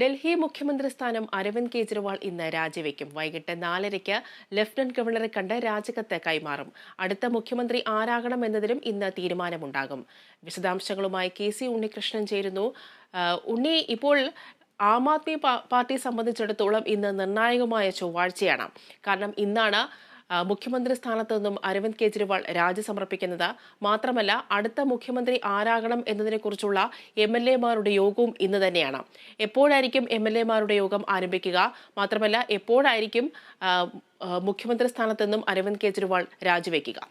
ഡൽഹി മുഖ്യമന്ത്രി സ്ഥാനം അരവിന്ദ് കെജ്രിവാൾ ഇന്ന് രാജിവെക്കും. വൈകിട്ട് 4:30 ലഫ്റ്റനന്റ് ഗവർണറെ കണ്ട് രാജിക്കത്ത് കൈമാറും. അടുത്ത മുഖ്യമന്ത്രി ആരാകണം എന്നതിലും ഇന്ന് തീരുമാനമുണ്ടാകും. വിശദാംശങ്ങളുമായി കെ.സി. ഉണ്ണികൃഷ്ണൻ ചേരുന്നു. ഉണ്ണി, ഇപ്പോൾ ആം ആദ്മി പാർട്ടിയെ സംബന്ധിച്ചിടത്തോളം ഇന്ന് നിർണായകമായ ചൊവ്വാഴ്ചയാണ്. കാരണം ഇന്നാണ് മുഖ്യമന്ത്രി സ്ഥാനത്ത് നിന്നും അരവിന്ദ് കെജ്രിവാൾ രാജി സമർപ്പിക്കുന്നത്. മാത്രമല്ല, അടുത്ത മുഖ്യമന്ത്രി ആരാകണം എന്നതിനെക്കുറിച്ചുള്ള എംഎൽഎമാരുടെ യോഗവും ഇന്ന് തന്നെയാണ്. എപ്പോഴായിരിക്കും എംഎൽഎമാരുടെ യോഗം ആരംഭിക്കുക? മാത്രമല്ല, എപ്പോഴായിരിക്കും മുഖ്യമന്ത്രി സ്ഥാനത്ത് നിന്നും അരവിന്ദ് കെജ്രിവാൾ രാജിവെക്കുക?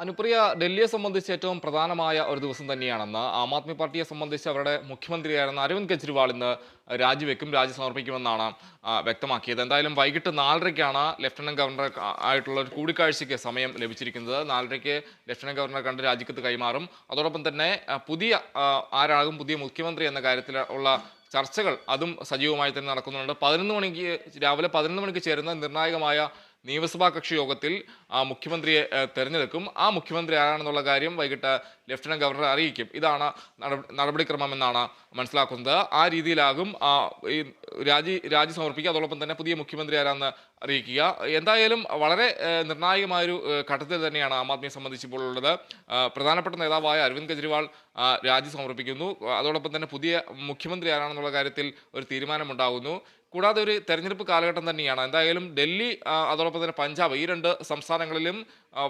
അനുപ്രിയ, ഡൽഹിയെ സംബന്ധിച്ച് ഏറ്റവും പ്രധാനമായ ഒരു ദിവസം തന്നെയാണെന്ന്. ആം ആദ്മി പാർട്ടിയെ സംബന്ധിച്ച് അവരുടെ മുഖ്യമന്ത്രിയായിരുന്ന അരവിന്ദ് കെജ്രിവാൾ ഇന്ന് രാജിവെക്കും, രാജി സമർപ്പിക്കുമെന്നാണ് വ്യക്തമാക്കിയത്. എന്തായാലും വൈകിട്ട് 4:30-ക്കാണ് ലഫ്റ്റനന്റ് ഗവർണർ ആയിട്ടുള്ള ഒരു കൂടിക്കാഴ്ചയ്ക്ക് സമയം ലഭിച്ചിരിക്കുന്നത്. 4:30-ക്ക് ലഫ്റ്റനന്റ് ഗവർണറെ കണ്ട് രാജിക്കത്ത് കൈമാറും. അതോടൊപ്പം തന്നെ ആരാകും പുതിയ മുഖ്യമന്ത്രി എന്ന കാര്യത്തിൽ ഉള്ള ചർച്ചകൾ അതും സജീവമായി തന്നെ നടക്കുന്നുണ്ട്. രാവിലെ 11 മണിക്ക് ചേരുന്ന നിർണായകമായ നിയമസഭാ കക്ഷി യോഗത്തിൽ മുഖ്യമന്ത്രിയെ തെരഞ്ഞെടുക്കും. ആ മുഖ്യമന്ത്രി ആരാണെന്നുള്ള കാര്യം വൈകിട്ട് ലഫ്റ്റനന്റ് ഗവർണറെ അറിയിക്കും. ഇതാണ് നടപടിക്രമം എന്നാണ് മനസ്സിലാക്കുന്നത്. ആ രീതിയിലാകും ഈ രാജി സമർപ്പിക്കുക. അതോടൊപ്പം തന്നെ പുതിയ മുഖ്യമന്ത്രി ആരാണെന്ന് അറിയിക്കുക. എന്തായാലും വളരെ നിർണായകമായൊരു ഘട്ടത്തിൽ തന്നെയാണ് ആം ആദ്മിയെ സംബന്ധിച്ച് ഇപ്പോൾ ഉള്ളത്. പ്രധാനപ്പെട്ട നേതാവായ അരവിന്ദ് കെജ്രിവാൾ രാജി സമർപ്പിക്കുന്നു. അതോടൊപ്പം തന്നെ പുതിയ മുഖ്യമന്ത്രി ആരാണെന്നുള്ള കാര്യത്തിൽ ഒരു തീരുമാനമുണ്ടാകുന്നു. കൂടാതെ ഒരു തെരഞ്ഞെടുപ്പ് കാലഘട്ടം തന്നെയാണ്. എന്തായാലും ഡൽഹി, അതോടൊപ്പം തന്നെ പഞ്ചാബ്, ഈ രണ്ട് സംസ്ഥാനങ്ങളിലും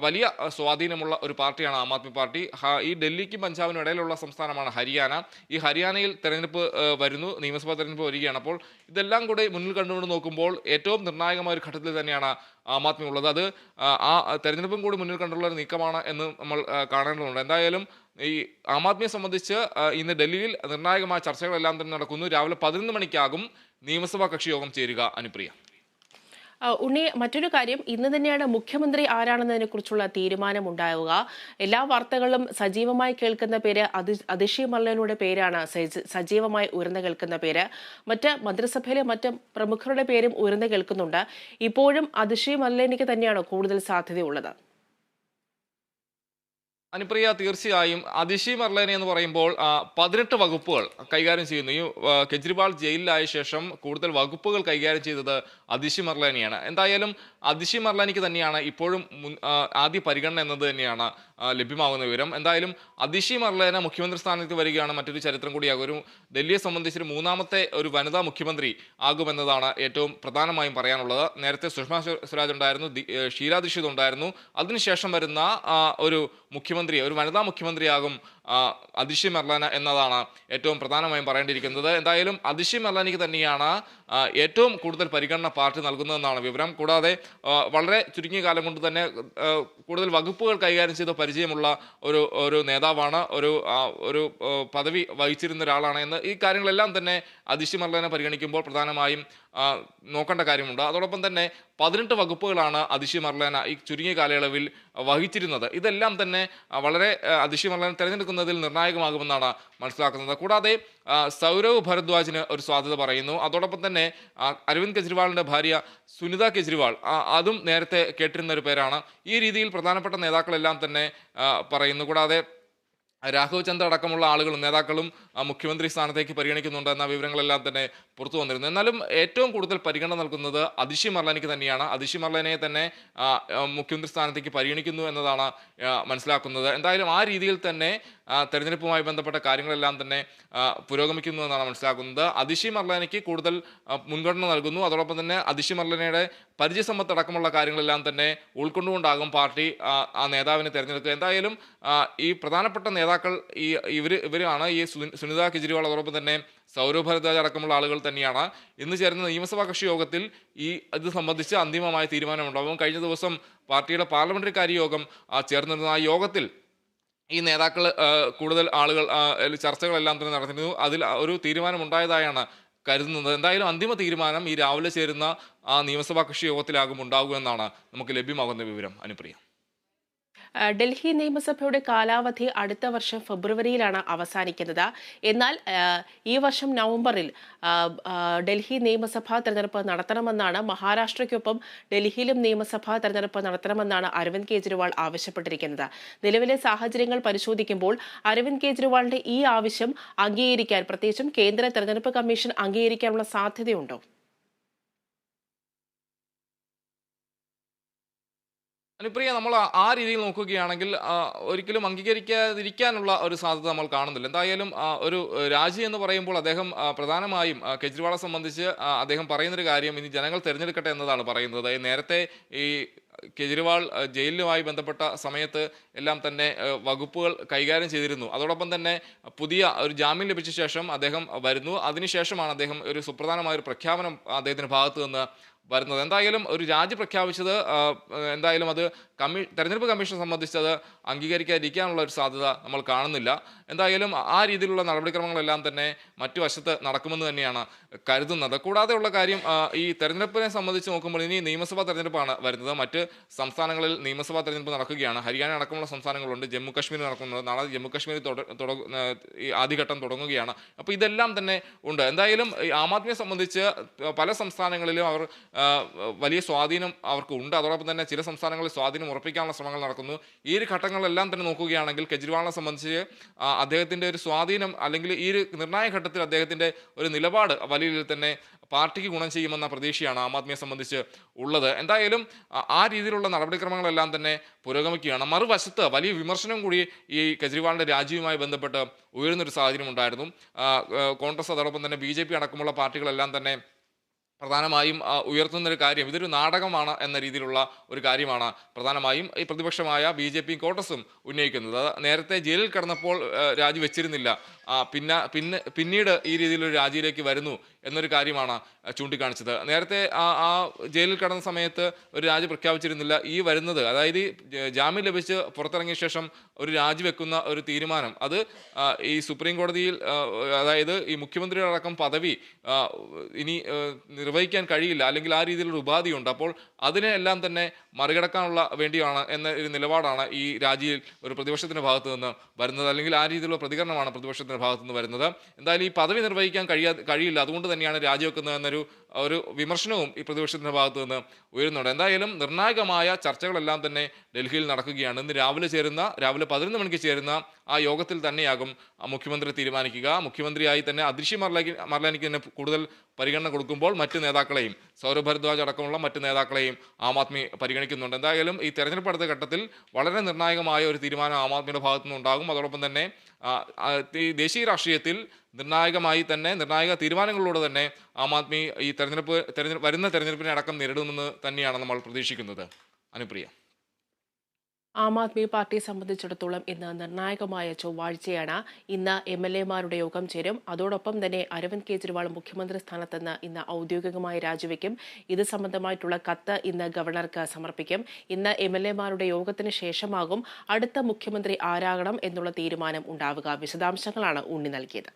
വലിയ സ്വാധീനമുള്ള ഒരു പാർട്ടിയാണ് ആം ആദ്മി പാർട്ടി. ഈ ഡൽഹിക്കും പഞ്ചാബിനും ഇടയിലുള്ള സംസ്ഥാനമാണ് ഹരിയാന. ഈ ഹരിയാനയിൽ തെരഞ്ഞെടുപ്പ് വരുന്നു, നിയമസഭാ തെരഞ്ഞെടുപ്പ് വരികയാണ്. അപ്പോൾ ഇതെല്ലാം കൂടെ മുന്നിൽ കണ്ടുകൊണ്ട് നോക്കുമ്പോൾ ഏറ്റവും നിർണായകമായ ഒരു ഘട്ടത്തിൽ തന്നെയാണ് ആം ആദ്മി ഉള്ളത്. അത് ആ തെരഞ്ഞെടുപ്പും കൂടി മുന്നിൽ കണ്ടുള്ള ഒരു നീക്കമാണ് എന്ന് നമ്മൾ കാണേണ്ടതുണ്ട്. എന്തായാലും ഈ ആം ആദ്മിയെ സംബന്ധിച്ച് ഇന്ന് ഡൽഹിയിൽ നിർണായകമായ ചർച്ചകളെല്ലാം തന്നെ നടക്കുന്നു. രാവിലെ 11 മണിക്കാകും നിയമസഭാ കക്ഷി യോഗം ചേരുക. അനുപ്രിയ, ഉണ്ണി, മറ്റൊരു കാര്യം, ഇന്ന് തന്നെയാണ് മുഖ്യമന്ത്രി ആരാണെന്നതിനെ കുറിച്ചുള്ള തീരുമാനമുണ്ടാവുക. എല്ലാ വാർത്തകളും സജീവമായി കേൾക്കുന്ന പേര് അതിഷി മർലനയുടെ പേരാണ് സജീവമായി ഉയർന്നു കേൾക്കുന്ന പേര്. മറ്റ് മന്ത്രിസഭയിലെ മറ്റ് പ്രമുഖരുടെ പേരും ഉയർന്നു കേൾക്കുന്നുണ്ട്. ഇപ്പോഴും അതിഷി മർലനയ്ക്ക് തന്നെയാണ് കൂടുതൽ സാധ്യതയുള്ളത്. അനുപ്രിയ, തീർച്ചയായും അതിഷി മർലേന എന്ന് പറയുമ്പോൾ 18 വകുപ്പുകൾ കൈകാര്യം ചെയ്യുന്നു. ഈ കെജ്രിവാൾ ജയിലിലായ ശേഷം കൂടുതൽ വകുപ്പുകൾ കൈകാര്യം ചെയ്തത് അതിഷി മർലേനയാണ്. എന്തായാലും അതിഷി മർലേനയ്ക്ക് തന്നെയാണ് ഇപ്പോഴും ആദ്യ പരിഗണന എന്നത് തന്നെയാണ് ലഭ്യമാകുന്ന വിവരം. എന്തായാലും അതിഷി മർലേന മുഖ്യമന്ത്രി സ്ഥാനത്ത് വരികയാണ് മറ്റൊരു ചരിത്രം കൂടിയാകും. ഒരു ഡൽഹിയെ സംബന്ധിച്ചൊരു മൂന്നാമത്തെ ഒരു വനിതാ മുഖ്യമന്ത്രി ആകുമെന്നതാണ് ഏറ്റവും പ്രധാനമായും പറയാനുള്ളത്. നേരത്തെ സുഷമ സ്വരാജ് ഉണ്ടായിരുന്നു, ഷീലാ ദീക്ഷിത് ഉണ്ടായിരുന്നു. അതിനുശേഷം വരുന്ന ഒരു ഒരു വനിതാ മുഖ്യമന്ത്രിയാകും അതിഷി മർലാന എന്നതാണ് ഏറ്റവും പ്രധാനമായും പറയേണ്ടിയിരിക്കുന്നത്. എന്തായാലും അതിഷി മർലാനയ്ക്ക് തന്നെയാണ് ഏറ്റവും കൂടുതൽ പരിഗണന പാർട്ടി നൽകുന്നതെന്നാണ് വിവരം. കൂടാതെ വളരെ ചുരുങ്ങിയ കാലം കൊണ്ട് തന്നെ കൂടുതൽ വകുപ്പുകൾ കൈകാര്യം ചെയ്ത പരിചയമുള്ള ഒരു നേതാവാണ്, ഒരു പദവി വഹിച്ചിരുന്ന ഒരാളാണ് എന്ന് ഈ കാര്യങ്ങളെല്ലാം തന്നെ അതിഷി മർലാനെ പരിഗണിക്കുമ്പോൾ പ്രധാനമായും നോക്കേണ്ട കാര്യമുണ്ട്. അതോടൊപ്പം തന്നെ 18 വകുപ്പുകളാണ് അതിഷി മർലാന ഈ ചുരുങ്ങിയ കാലയളവിൽ വഹിച്ചിരുന്നത്. ഇതെല്ലാം തന്നെ വളരെ അതിഷി മർലാനെ തിരഞ്ഞെടുക്കുന്നതിൽ നിർണായകമാകുമെന്നാണ് മനസ്സിലാക്കുന്നത്. കൂടാതെ സൗരവ് ഭരദ്വാജിന് ഒരു സാധ്യത പറയുന്നു. അതോടൊപ്പം തന്നെ അരവിന്ദ് കെജ്രിവാളിൻ്റെ ഭാര്യ സുനിത കെജ്രിവാൾ, അതും നേരത്തെ കേട്ടിരുന്ന ഒരു പേരാണ്. ഈ രീതിയിൽ പ്രധാനപ്പെട്ട നേതാക്കളെല്ലാം തന്നെ പറയുന്നു. കൂടാതെ രാഘവ് ചന്ദ്ര അടക്കമുള്ള ആളുകളും നേതാക്കളും മുഖ്യമന്ത്രി സ്ഥാനത്തേക്ക് പരിഗണിക്കുന്നുണ്ട് എന്ന വിവരങ്ങളെല്ലാം തന്നെ പുറത്തു വന്നിരുന്നു. എന്നാലും ഏറ്റവും കൂടുതൽ പരിഗണന നൽകുന്നത് അതിഷി മർലാനയ്ക്ക് തന്നെയാണ്. അതിഷി മർലാനയെ തന്നെ മുഖ്യമന്ത്രി സ്ഥാനത്തേക്ക് പരിഗണിക്കുന്നു എന്നതാണ് മനസ്സിലാക്കുന്നത്. എന്തായാലും ആ രീതിയിൽ തന്നെ തെരഞ്ഞെടുപ്പുമായി ബന്ധപ്പെട്ട കാര്യങ്ങളെല്ലാം തന്നെ പുരോഗമിക്കുന്നു എന്നാണ് മനസ്സിലാക്കുന്നത്. അതിഷി മർലാനയ്ക്ക് കൂടുതൽ മുൻഗണന നൽകുന്നു. അതോടൊപ്പം തന്നെ അതിഷി മർലാനയുടെ പരിചയസമ്പത്ത് അടക്കമുള്ള കാര്യങ്ങളെല്ലാം തന്നെ ഉൾക്കൊണ്ടുകൊണ്ടാകും പാർട്ടി ആ നേതാവിനെ തിരഞ്ഞെടുക്കുക. എന്തായാലും ഈ പ്രധാനപ്പെട്ട നേതാക്കൾ ഇവരാണ് ഈ സുനിത കെജ്രിവാൾ, അതോടൊപ്പം തന്നെ സൗരവ് ഭരദ്വാജ് അടക്കമുള്ള ആളുകൾ തന്നെയാണ്. ഇന്ന് ചേരുന്ന നിയമസഭാ കക്ഷി യോഗത്തിൽ ഇത് സംബന്ധിച്ച് അന്തിമമായ തീരുമാനമുണ്ടാകും. കഴിഞ്ഞ ദിവസം പാർട്ടിയുടെ പാർലമെന്ററി കാര്യ യോഗം ചേർന്നിരുന്ന ആ യോഗത്തിൽ ഈ നേതാക്കൾ കൂടുതൽ ആളുകൾ ചർച്ചകളെല്ലാം തന്നെ നടന്നിരുന്നു. അതിൽ ഒരു തീരുമാനമുണ്ടായതായാണ് കരുതുന്നത്. എന്തായാലും അന്തിമ തീരുമാനം ഈ രാവിലെ ചേരുന്ന നിയമസഭാ കക്ഷി യോഗത്തിലാകും ഉണ്ടാകുക എന്നാണ് നമുക്ക് ലഭ്യമാകുന്ന വിവരം. അനുപ്രിയ. ഡൽഹി നിയമസഭയുടെ കാലാവധി അടുത്ത വർഷം ഫെബ്രുവരിയിലാണ് അവസാനിക്കുന്നത്. എന്നാൽ ഈ വർഷം നവംബറിൽ ഡൽഹി നിയമസഭാ തെരഞ്ഞെടുപ്പ് നടത്തണമെന്നാണ്, മഹാരാഷ്ട്രയ്ക്കൊപ്പം ഡൽഹിയിലും നിയമസഭാ തെരഞ്ഞെടുപ്പ് നടത്തണമെന്നാണ് അരവിന്ദ് കെജ്രിവാൾ ആവശ്യപ്പെട്ടിരിക്കുന്നത്. നിലവിലെ സാഹചര്യങ്ങൾ പരിശോധിക്കുമ്പോൾ അരവിന്ദ് കെജ്രിവാളിന്റെ ഈ ആവശ്യം അംഗീകരിക്കാൻ, പ്രത്യേകിച്ചും കേന്ദ്ര തെരഞ്ഞെടുപ്പ് കമ്മീഷൻ അംഗീകരിക്കാനുള്ള സാധ്യതയുണ്ടോ? അനുപ്രിയ, നമ്മൾ ആ രീതിയിൽ നോക്കുകയാണെങ്കിൽ ഒരിക്കലും അംഗീകരിക്കാതിരിക്കാനുള്ള ഒരു സാധ്യത നമ്മൾ കാണുന്നില്ല. എന്തായാലും ഒരു രാജി എന്ന് പറയുമ്പോൾ അദ്ദേഹം പ്രധാനമായും കെജ്രിവാളെ സംബന്ധിച്ച് അദ്ദേഹം പറയുന്നൊരു കാര്യം ഇനി ജനങ്ങൾ തിരഞ്ഞെടുക്കട്ടെ എന്നതാണ് പറയുന്നത്. നേരത്തെ ഈ കെജ്രിവാൾ ജയിലുമായി ബന്ധപ്പെട്ട സമയത്ത് എല്ലാം തന്നെ വകുപ്പുകൾ കൈകാര്യം ചെയ്തിരുന്നു. അതോടൊപ്പം തന്നെ പുതിയ ഒരു ജാമ്യം ലഭിച്ച ശേഷം അദ്ദേഹം വരുന്നു. അതിനുശേഷമാണ് അദ്ദേഹം ഒരു സുപ്രധാനമായ ഒരു പ്രഖ്യാപനം അദ്ദേഹത്തിൻ്റെ ഭാഗത്തു നിന്ന് വരുന്നത്. എന്തായാലും ഒരു രാജി പ്രഖ്യാപിച്ചത് എന്തായാലും അത് തെരഞ്ഞെടുപ്പ് കമ്മീഷനെ സംബന്ധിച്ചത് അംഗീകരിക്കാതിരിക്കാനുള്ള ഒരു സാധ്യത നമ്മൾ കാണുന്നില്ല. എന്തായാലും ആ രീതിയിലുള്ള നടപടിക്രമങ്ങളെല്ലാം തന്നെ മറ്റു വശത്ത് നടക്കുമെന്ന് തന്നെയാണ് കരുതുന്നത്. കൂടാതെയുള്ള കാര്യം, ഈ തെരഞ്ഞെടുപ്പിനെ സംബന്ധിച്ച് നോക്കുമ്പോൾ ഇനി നിയമസഭാ തെരഞ്ഞെടുപ്പാണ് വരുന്നത്. മറ്റ് സംസ്ഥാനങ്ങളിൽ നിയമസഭാ തെരഞ്ഞെടുപ്പ് നടക്കുകയാണ്. ഹരിയാന അടക്കമുള്ള സംസ്ഥാനങ്ങളുണ്ട്, ജമ്മു കാശ്മീർ നടക്കുന്നുണ്ട്. നാളെ ജമ്മു കാശ്മീർ ഈ ആദ്യഘട്ടം തുടങ്ങുകയാണ്. അപ്പോൾ ഇതെല്ലാം തന്നെ ഉണ്ട്. എന്തായാലും ഈ ആം ആദ്മിയെ സംബന്ധിച്ച് പല സംസ്ഥാനങ്ങളിലും അവർ വലിയ സ്വാധീനം അവർക്ക് ഉണ്ട്. അതോടൊപ്പം തന്നെ ചില സംസ്ഥാനങ്ങളിൽ സ്വാധീനം ഉറപ്പിക്കാനുള്ള ശ്രമങ്ങൾ നടക്കുന്നു. ഈ ഒരു ഘട്ടങ്ങളിലെല്ലാം തന്നെ നോക്കുകയാണെങ്കിൽ കെജ്രിവാളിനെ സംബന്ധിച്ച് അദ്ദേഹത്തിൻ്റെ ഒരു സ്വാധീനം, അല്ലെങ്കിൽ ഈ ഒരു നിർണായക ഘട്ടത്തിൽ അദ്ദേഹത്തിൻ്റെ ഒരു നിലപാട് വലിയ രീതിയിൽ തന്നെ പാർട്ടിക്ക് ഗുണം ചെയ്യുമെന്ന പ്രതീക്ഷയാണ് ആം ആദ്മിയെ സംബന്ധിച്ച് ഉള്ളത്. എന്തായാലും ആ രീതിയിലുള്ള നടപടിക്രമങ്ങളെല്ലാം തന്നെ പുരോഗമിക്കുകയാണ്. മറുവശത്ത് വലിയ വിമർശനം കൂടി ഈ കെജ്രിവാളിൻ്റെ രാജിയുമായി ബന്ധപ്പെട്ട് ഉയരുന്നൊരു സാഹചര്യം ഉണ്ടായിരുന്നു. കോൺഗ്രസ് അതോടൊപ്പം തന്നെ BJP അടക്കമുള്ള പാർട്ടികളെല്ലാം തന്നെ പ്രധാനമായും ഉയർത്തുന്നൊരു കാര്യം, ഇതൊരു നാടകമാണ് എന്ന രീതിയിലുള്ള ഒരു കാര്യമാണ് പ്രധാനമായും ഈ പ്രതിപക്ഷമായ BJPയും കോൺഗ്രസും ഉന്നയിക്കുന്നത്. നേരത്തെ ജയിലിൽ കിടന്നപ്പോൾ രാജിവെച്ചിരുന്നില്ല, പിന്നീട് ഈ രീതിയിലൊരു രാജിയിലേക്ക് വരുന്നു എന്നൊരു കാര്യമാണ് ചൂണ്ടിക്കാണിച്ചത്. നേരത്തെ ആ ജയിലിൽ കിടന്ന സമയത്ത് ഒരു രാജി പ്രഖ്യാപിച്ചിരുന്നില്ല. ഈ വരുന്നത്, അതായത് ജാമ്യം ലഭിച്ച് പുറത്തിറങ്ങിയ ശേഷം ഒരു രാജിവെക്കുന്ന ഒരു തീരുമാനം, അത് ഈ സുപ്രീം കോടതിയിൽ, അതായത് ഈ മുഖ്യമന്ത്രിയുടെ അടക്കം പദവി ഇനി നിർവഹിക്കാൻ കഴിയില്ല, അല്ലെങ്കിൽ ആ രീതിയിലുള്ള ഉപാധിയുണ്ട്. അപ്പോൾ അതിനെ എല്ലാം തന്നെ മറികടക്കാനുള്ള വേണ്ടിയാണ് എന്ന ഒരു നിലപാടാണ് ഈ രാജിയിൽ ഒരു പ്രതിപക്ഷത്തിൻ്റെ ഭാഗത്തു നിന്ന് വരുന്നത്, അല്ലെങ്കിൽ ആ രീതിയിലുള്ള പ്രതികരണമാണ് പ്രതിപക്ഷത്തിൻ്റെ ഭാഗത്തു നിന്ന് വരുന്നത്. എന്തായാലും ഈ പദവി നിർവഹിക്കാൻ കഴിയില്ല, അതുകൊണ്ട് തന്നെയാണ് രാജിവെക്കുന്നത് എന്നൊരു വിമർശനവും ഈ പ്രതിപക്ഷത്തിൻ്റെ ഭാഗത്തു നിന്ന് ഉയരുന്നുണ്ട്. എന്തായാലും നിർണായകമായ ചർച്ചകളെല്ലാം തന്നെ ഡൽഹിയിൽ നടക്കുകയാണ്. ഇന്ന് രാവിലെ 11 മണിക്ക് ചേരുന്ന ആ യോഗത്തിൽ തന്നെയാകും മുഖ്യമന്ത്രി തീരുമാനിക്കുക. മുഖ്യമന്ത്രിയായി തന്നെ അതിഷി മർലാനിക്ക് തന്നെ കൂടുതൽ പരിഗണന കൊടുക്കുമ്പോൾ മറ്റ് നേതാക്കളെയും, സൗരഭ് ഭരദ്വാജ് അടക്കമുള്ള മറ്റ് നേതാക്കളെയും ആം ആദ്മി പരിഗണിക്കുന്നുണ്ട്. എന്തായാലും ഈ തെരഞ്ഞെടുപ്പ് അടുത്ത ഘട്ടത്തിൽ വളരെ നിർണായകമായ ഒരു തീരുമാനം ആം ആദ്മിയുടെ ഭാഗത്തു നിന്നുണ്ടാകും. അതോടൊപ്പം തന്നെ ഈ ദേശീയ രാഷ്ട്രീയത്തിൽ നിർണായക തീരുമാനങ്ങളിലൂടെ തന്നെ ആം ആദ്മി ഈ വരുന്ന തെരഞ്ഞെടുപ്പിനെ അടക്കം നേരിടുമെന്ന് തന്നെയാണ് നമ്മൾ പ്രതീക്ഷിക്കുന്നത്. അനുപ്രിയ, ആം ആദ്മി പാർട്ടിയെ സംബന്ധിച്ചിടത്തോളം ഇന്ന് നിർണായകമായ ചൊവ്വാഴ്ചയാണ്. ഇന്ന് MLA-മാരുടെ യോഗം ചേരും. അതോടൊപ്പം തന്നെ അരവിന്ദ് കെജ്രിവാൾ മുഖ്യമന്ത്രി സ്ഥാനത്ത് നിന്ന് ഇന്ന് ഔദ്യോഗികമായി രാജിവെക്കും. ഇത് സംബന്ധമായിട്ടുള്ള കത്ത് ഇന്ന് ഗവർണർക്ക് സമർപ്പിക്കും. ഇന്ന് MLA-മാരുടെ യോഗത്തിന് ശേഷമാകും അടുത്ത മുഖ്യമന്ത്രി ആരാകണം എന്നുള്ള തീരുമാനം ഉണ്ടാവുക. വിശദാംശങ്ങളാണ് ഉണ്ണി നൽകിയത്.